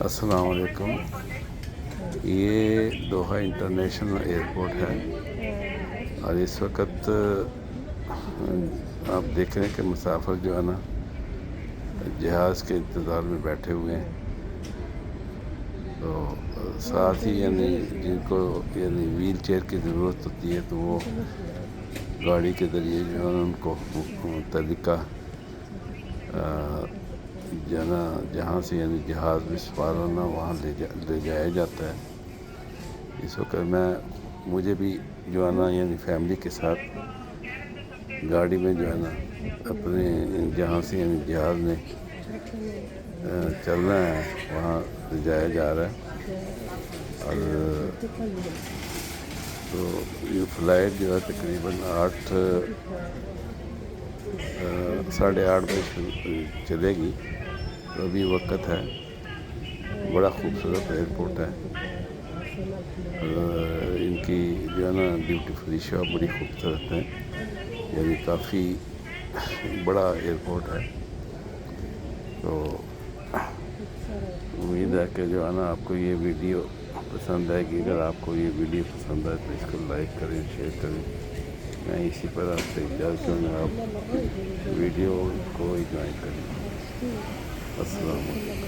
अस्सलाम वालेकुम। ये दोहा इंटरनेशनल एयरपोर्ट है और इस वक्त आप देख रहे हैं कि मुसाफिर जो है ना जहाज़ के इंतज़ार में बैठे हुए हैं। तो साथ ही यानी जिनको यानी व्हील चेयर की ज़रूरत होती है तो वो गाड़ी के ज़रिए जो है उनको तरीका जाना जहाँ से यानी जहाज़ में सवार होना वहाँ ले जाया जाता है। इस वक्त मुझे भी जो है ना यानी फैमिली के साथ गाड़ी में जो है ना अपने जहाँ से यानी जहाज़ में चलना है वहाँ ले जाया जा रहा है। और तो ये फ़्लाइट जो है तकरीबन 8:30 बजे चलेगी। तो अभी वक्त है। बड़ा खूबसूरत एयरपोर्ट है। इनकी जो है ना ड्यूटी फ्री शॉप बड़ी खूबसूरत है, यानी काफ़ी बड़ा एयरपोर्ट है। तो उम्मीद है कि जो है ना आपको ये वीडियो पसंद आएगी। अगर आपको ये वीडियो पसंद आए तो इसको लाइक करें, शेयर करें। मैं इसी पर आपसे इजाज़त चाहूँगा, आप वीडियो को एंजॉय करें। अस्सलाम वालेकुम।